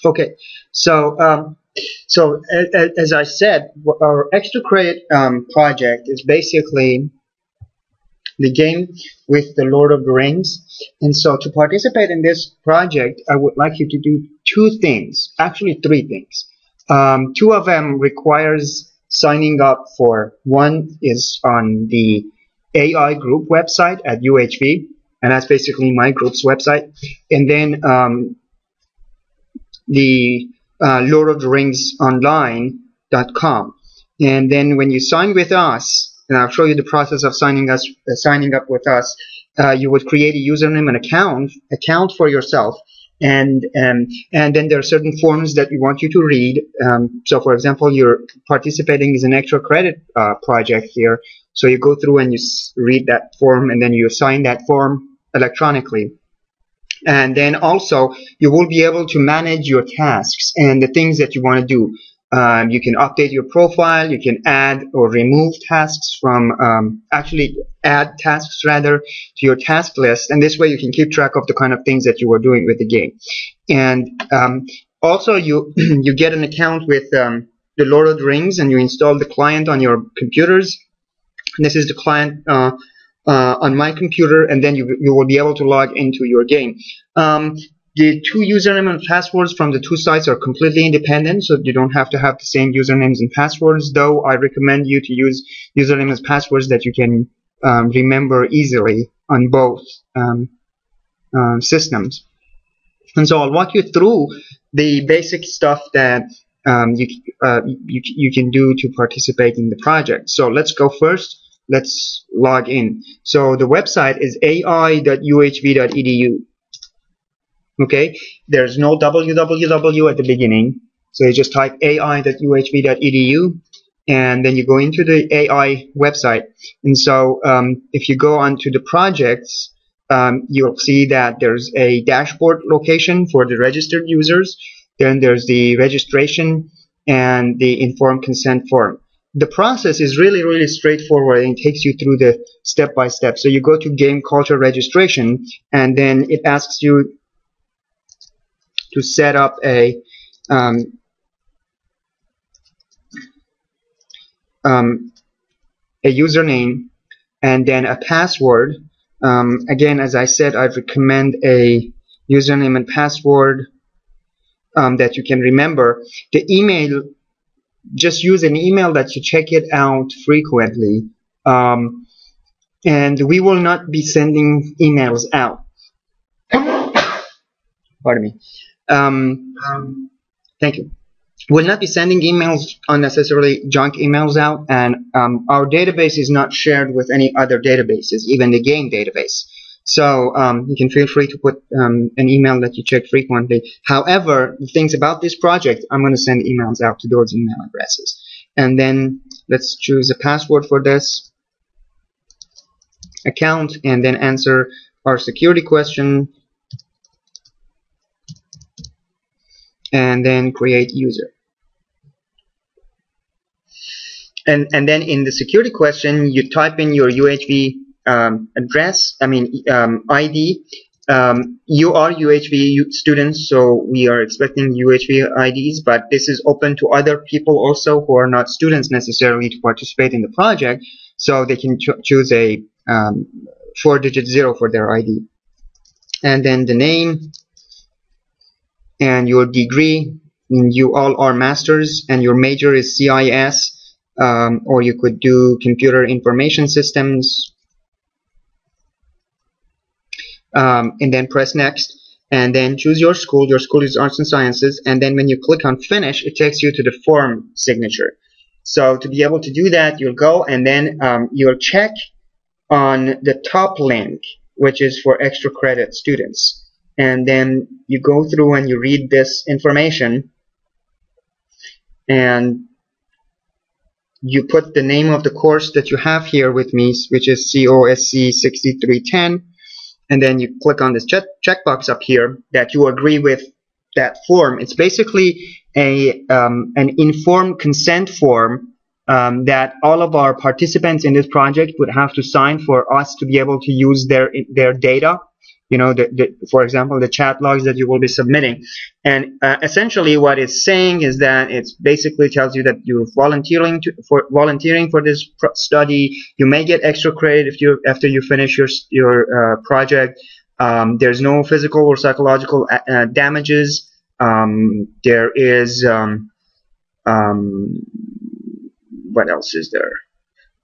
Okay, so as I said, our extra credit project is basically the game with the Lord of the Rings. And so to participate in this project, I would like you to do two things, actually three things. Two of them requires signing up for. One is on the AI group website at UHV, and that's basically my group's website. And then the Lord of the Rings online.com. And then when you sign with us, and I'll show you the process of signing up with us, you would create a username and account for yourself. And then there are certain forms that we want you to read. So for example, you're participating in an extra credit project here. So you go through and you read that form, and then you sign that form electronically. And then also you will be able to manage your tasks and the things that you want to do. You can update your profile, you can add or remove tasks from, actually add tasks rather to your task list, and this way you can keep track of the kind of things that you are doing with the game. And also you get an account with the Lord of the Rings, and you install the client on your computers. And this is the client on my computer, and then you will be able to log into your game. The two username and passwords from the two sites are completely independent, so you don't have to have the same usernames and passwords, though I recommend you to use usernames and passwords that you can remember easily on both systems. And so I'll walk you through the basic stuff that you can do to participate in the project. So let's go first. Let's log in. So the website is ai.uhv.edu. Okay, there's no www at the beginning, so you just type ai.uhv.edu, and then you go into the AI website. And so if you go onto the projects, you'll see that there's a dashboard location for the registered users. Then there's the registration and the informed consent form. The process is really straightforward, and it takes you through the step-by-step. So you go to game culture registration, and then it asks you to set up a username and then a password. Again, as I said, I'd recommend a username and password that you can remember. The email, just use an email that you check it out frequently. And we will not be sending emails out. Pardon me. Thank you. We'll not be sending emails, unnecessarily junk emails out, and our database is not shared with any other databases, even the game database. So you can feel free to put an email that you check frequently. However, the things about this project, I'm going to send emails out to those email addresses. And then let's choose a password for this account, and then answer our security question, and then create user. And then in the security question, you type in your UHV address, ID. You are UHV students, so we are expecting UHV IDs, but this is open to other people also who are not students necessarily to participate in the project, so they can choose a 4-digit 0 for their ID. And then the name and your degree. You all are masters, and your major is CIS, or you could do computer information systems. And then press next, and then choose your school. Your school is arts and sciences, and then when you click on finish, it takes you to the form signature. So to be able to do that, you'll go and then you'll check on the top link, which is for extra credit students, and then you go through and you read this information, and you put the name of the course that you have here with me, which is COSC 6310. And then you click on this checkbox up here that you agree with that form. It's basically an informed consent form that all of our participants in this project would have to sign for us to be able to use their data you know, for example, the chat logs that you will be submitting. And essentially what it's saying is that it basically tells you that you're volunteering for this study. You may get extra credit if you after you finish your project. There's no physical or psychological damages. There is what else is there?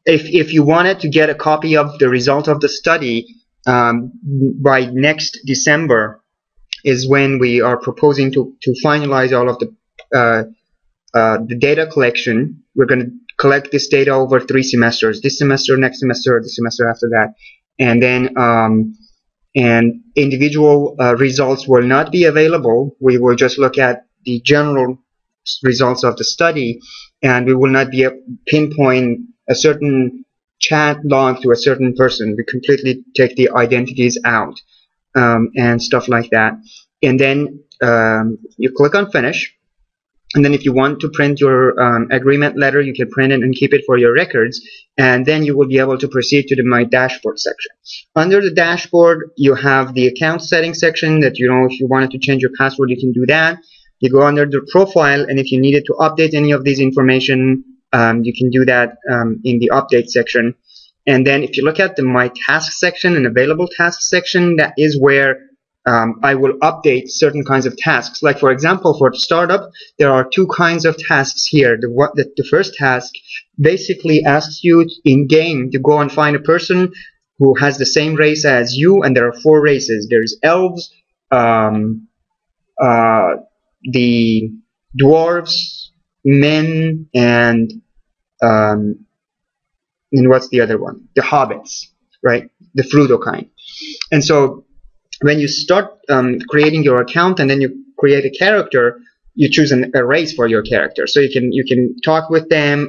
If you wanted to get a copy of the result of the study by next December is when we are proposing to finalize all of the data collection. We're going to collect this data over 3 semesters. This semester, next semester, the semester after that. And then and individual results will not be available. We will just look at the general results of the study, and we will not be able to pinpoint a certain chat log to a certain person. We completely take the identities out and stuff like that. And then you click on finish. And then if you want to print your agreement letter, you can print it and keep it for your records. And then you will be able to proceed to the My Dashboard section. Under the dashboard, you have the account settings section that, you know, if you wanted to change your password, you can do that. You go under the profile, and if you needed to update any of these information, you can do that in the update section. And then if you look at the My Tasks section and Available Tasks section, that is where I will update certain kinds of tasks. Like, for example, for the startup, there are 2 kinds of tasks here. The first task basically asks you in-game to go and find a person who has the same race as you, and there are 4 races. There's elves, the dwarves, men, and what's the other one? The hobbits, right? The Frodo kind. And so when you start creating your account and then you create a character, you choose a race for your character. So you can talk with them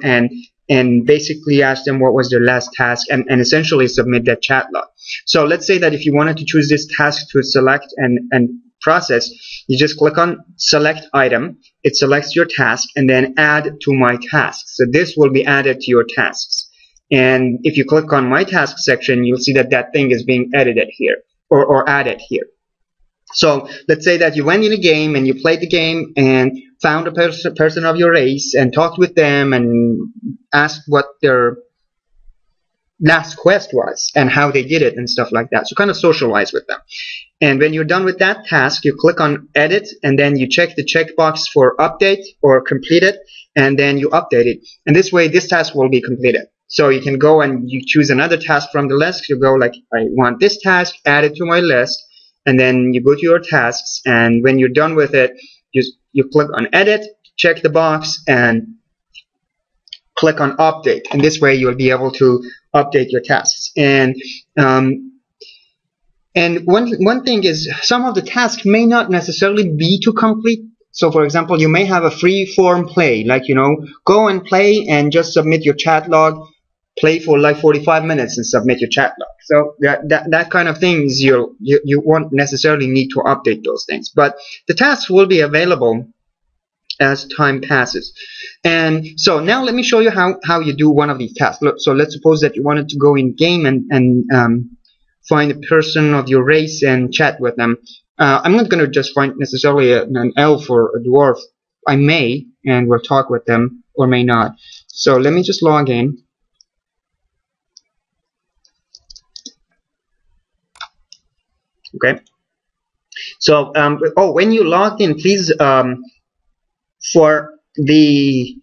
and basically ask them what was their last task and essentially submit that chat log. So let's say that if you wanted to choose this task to select and process, you just click on select item. It selects your task and then add to my tasks. So this will be added to your tasks. And if you click on my task section, you'll see that that thing is being edited here or added here. So let's say that you went in a game and you played the game and found a person of your race and talked with them and asked what their last quest was and how they did it and stuff like that. So kind of socialize with them. And when you're done with that task, you click on edit and then you check the checkbox for update or complete it, and then you update it. And this way, this task will be completed. So you can go and you choose another task from the list. You go like, I want this task, add it to my list, and then you go to your tasks. And when you're done with it, you click on edit, check the box, and click on update. And this way, you'll be able to update your tasks. And one thing is, some of the tasks may not necessarily be to complete. So, for example, you may have a free form play, like, you know, go and play and just submit your chat log, play for like 45 minutes and submit your chat log. So that kind of things, you won't necessarily need to update those things. But the tasks will be available as time passes. And so now let me show you how you do one of these tasks. Look, so let's suppose that you wanted to go in game and find a person of your race and chat with them. I'm not going to just find necessarily an elf or a dwarf. I may, and we'll talk with them, or may not. So let me just log in. Okay. So, when you logged in, please, for the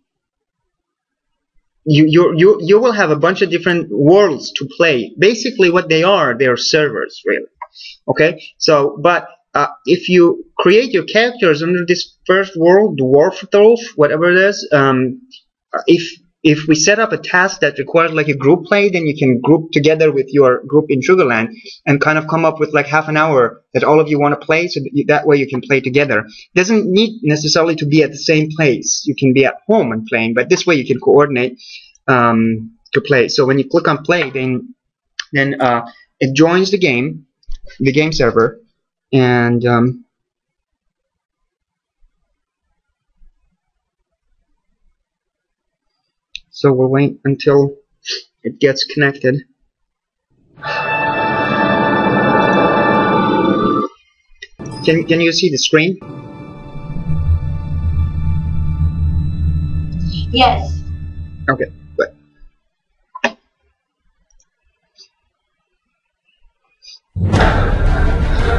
you will have a bunch of different worlds to play. Basically, what they are servers, really. Okay. So, but if you create your characters under this first world, dwarf, elf, whatever it is, if we set up a task that requires like a group play, then you can group together with your group in Sugarland and kind of come up with like half an hour that all of you want to play, so that way you can play together. It doesn't need necessarily to be at the same place. You can be at home and playing, but this way you can coordinate to play. So when you click on play, then it joins the game server, and so we'll wait until it gets connected. Can you see the screen? Yes. Okay, good.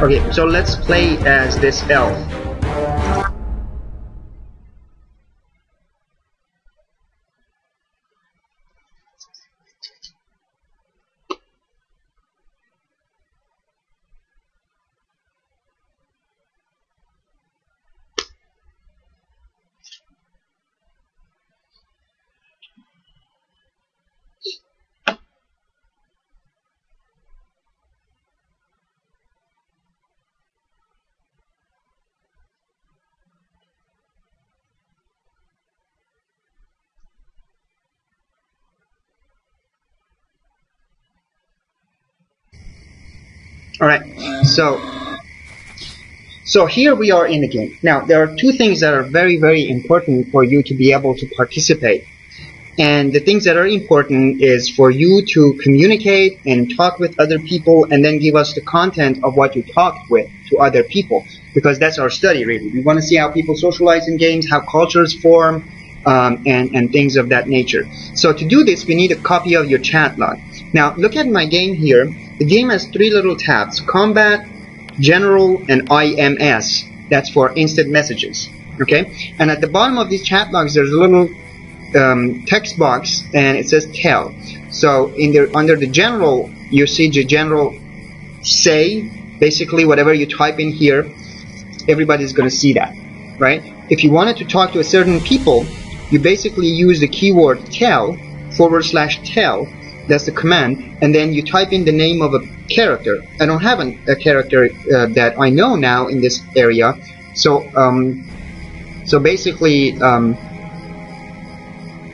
Okay, so let's play as this elf. Alright, so here we are in the game. Now, there are two things that are very, very important for you to be able to participate. And the things that are important is for you to communicate and talk with other people and then give us the content of what you talked with to other people. Because that's our study, really. We want to see how people socialize in games, how cultures form, and things of that nature. So to do this, we need a copy of your chat log. Now, look at my game here. The game has three little tabs: Combat, General, and IMS. That's for instant messages. Okay? And at the bottom of these chat logs, there's a little text box, and it says tell. So under the general, you see the general say, basically whatever you type in here, everybody's going to see that, right? If you wanted to talk to a certain people, you basically use the keyword tell, /tell, that's the command, and then you type in the name of a character. I don't have a character that I know now in this area, so basically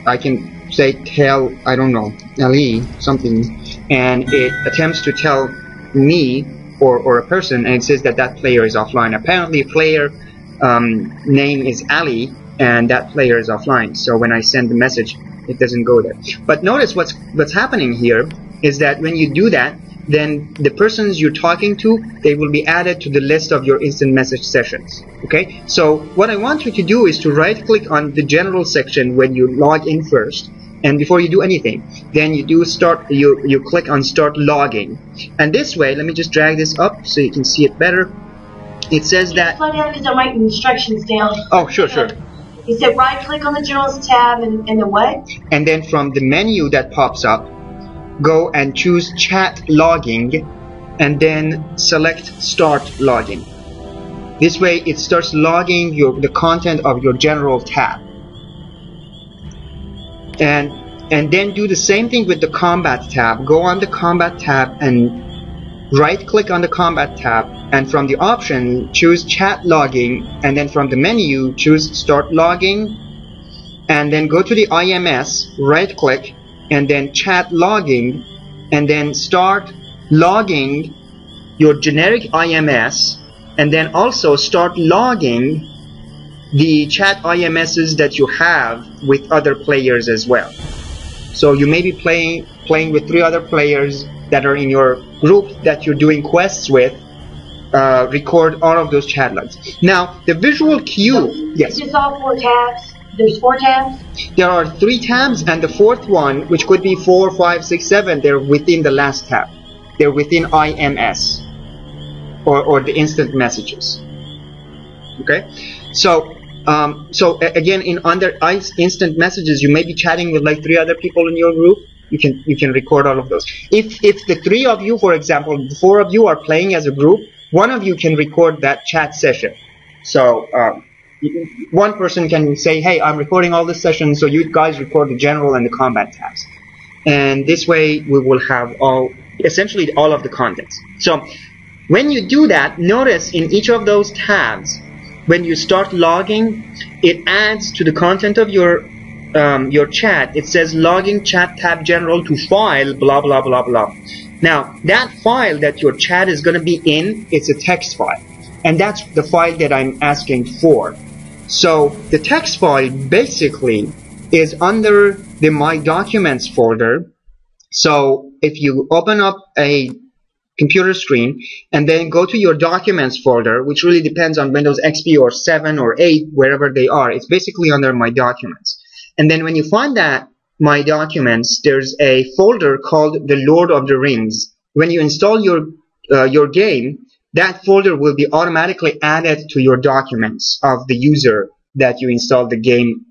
I can say tell, I don't know, Ali something, and it attempts to tell me or a person, and it says that that player is offline. Apparently, player name is Ali, and that player is offline. So when I send the message, it doesn't go there. But notice what's happening here is that when you do that, then the persons you're talking to, they will be added to the list of your instant message sessions. Okay? So what I want you to do is to right-click on the general section when you log in first, and before you do anything, then you do you click on start logging. And this way, let me just drag this up so you can see it better. It says that... Slow down because I'm writing instructions down. Oh, sure. You said right-click on the Generals tab and the what? And then from the menu that pops up, go and choose chat logging, and then select start logging. This way it starts logging the content of your general tab. And then do the same thing with the combat tab. Go on the combat tab and right click on the combat tab, and from the option choose chat logging, and then from the menu choose start logging, and then go to the IMS, right click, and then chat logging, and then start logging your generic IMS, and then also start logging the chat IMSs that you have with other players as well. So you may be playing with 3 other players that are in your group that you're doing quests with. Record all of those chat logs. Now the visual cue. So, yes. Is this all 4 tabs? There's 4 tabs? There are 3 tabs, and the 4th one, which could be 4, 5, 6, 7, they're within the last tab. They're within IMS, or the instant messages. Okay? So again, under instant messages, you may be chatting with like 3 other people in your group. You can record all of those. If the 3 of you, for example, the 4 of you are playing as a group, one of you can record that chat session. So one person can say, hey, I'm recording all this session, so you guys record the general and the combat tabs. And this way we will have essentially all of the contents. So when you do that, notice in each of those tabs, when you start logging, it adds to the content of your chat. It says logging chat tab general to file blah blah blah blah. Now that file that your chat is going to be in, it's a text file, and that's the file that I'm asking for. So the text file basically is under the My Documents folder. So if you open up a computer screen, and then go to your documents folder, which really depends on Windows XP or 7 or 8, wherever they are. It's basically under My Documents. And then when you find that My Documents, there's a folder called The Lord of the Rings. When you install your game, that folder will be automatically added to your documents of the user that you installed the game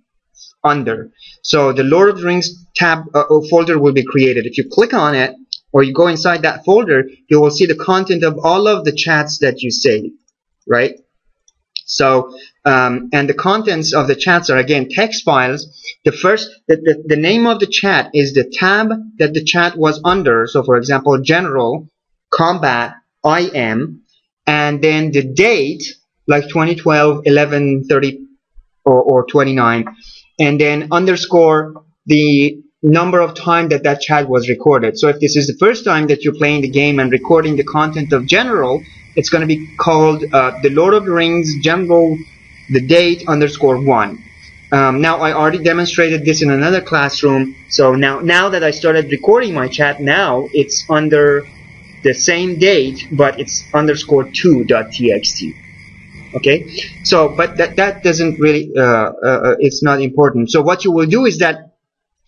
under. So the Lord of the Rings tab folder will be created. If you click on it, or you go inside that folder, you will see the content of all of the chats that you saved, right? So, and the contents of the chats are, again, text files. The name of the chat is the tab that the chat was under. So, for example, General, Combat, IM, and then the date, like 2012, 11/30, or 29, and then underscore the number of time that chat was recorded. So if this is the first time that you're playing the game and recording the content of General, it's going to be called The Lord of the Rings General, the date underscore 1. Now, I already demonstrated this in another classroom, so now that I started recording my chat, now it's under the same date, but it's underscore 2.txt. Okay, so but that doesn't really it's not important. So what you will do is that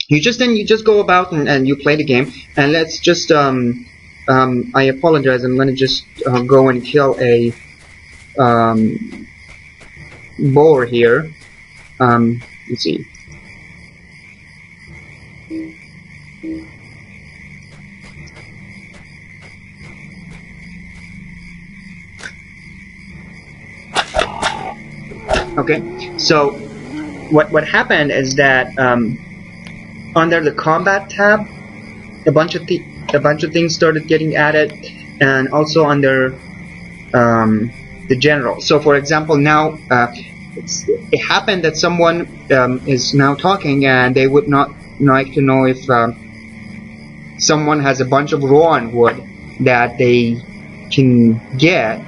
you just go about and you play the game. And let's just I apologize, I'm going to just go and kill a boar here. Let's see. Okay, so what happened is that under the combat tab, a bunch of things started getting added, and also under the general. So, for example, now it happened that someone is now talking, and they would not like to know if someone has a bunch of rowan wood that they can get,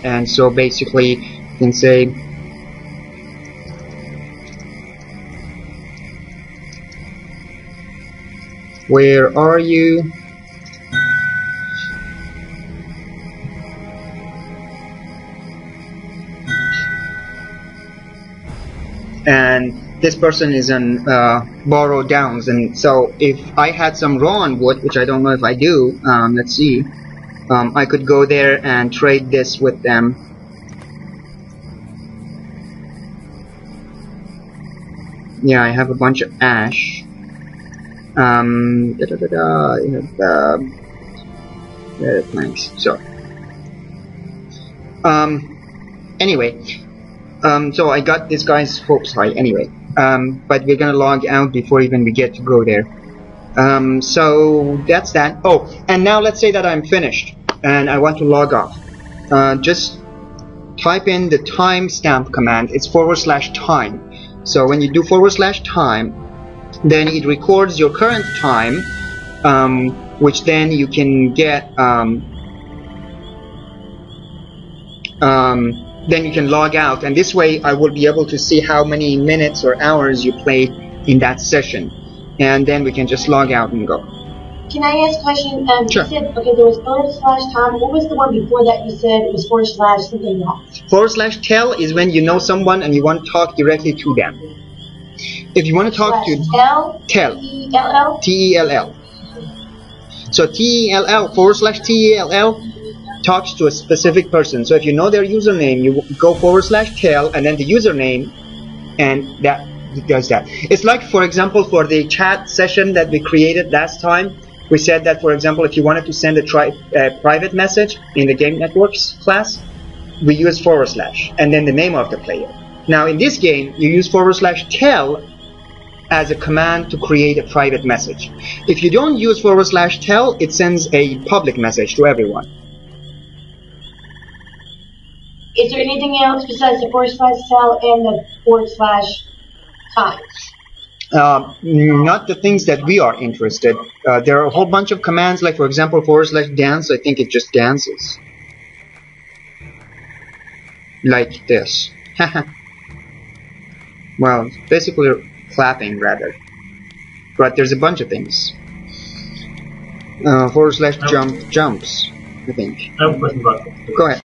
and so basically you can say, where are you? And this person is on Borrow Downs, and so if I had some rowan wood, which I don't know if I do, let's see, I could go there and trade this with them. Yeah, I have a bunch of ash. Planks. So, anyway, so I got this guy's hopes high. Anyway, but we're gonna log out before even we get to go there. So that's that. Oh, and now let's say that I'm finished and I want to log off. Just type in the timestamp command. It's /time. So when you do /time, then it records your current time, which then you can get, then you can log out, and this way I will be able to see how many minutes or hours you played in that session, and then we can just log out and go. Can I ask a question? Sure. You said, okay, there was /time. What was the one before that you said it was / something else? /tell is when you know someone and you want to talk directly to them. If you want to talk to tell, T-E-L-L. So T-E-L-L, /T-E-L-L talks to a specific person. So if you know their username, you go /tell and then the username, and that does that. It's like, for example, for the chat session that we created last time, we said that, for example, if you wanted to send a private message in the Game Networks class, we use / and then the name of the player. Now in this game, you use /tell as a command to create a private message. If you don't use /tell, it sends a public message to everyone. Is there anything else besides the /tell and the /time? Not the things that we are interested. There are a whole bunch of commands, like for example /dance. I think it just dances. Like this. Well, basically clapping rather. But there's a bunch of things. / jump jumps, I think. I have a question about that. Go ahead.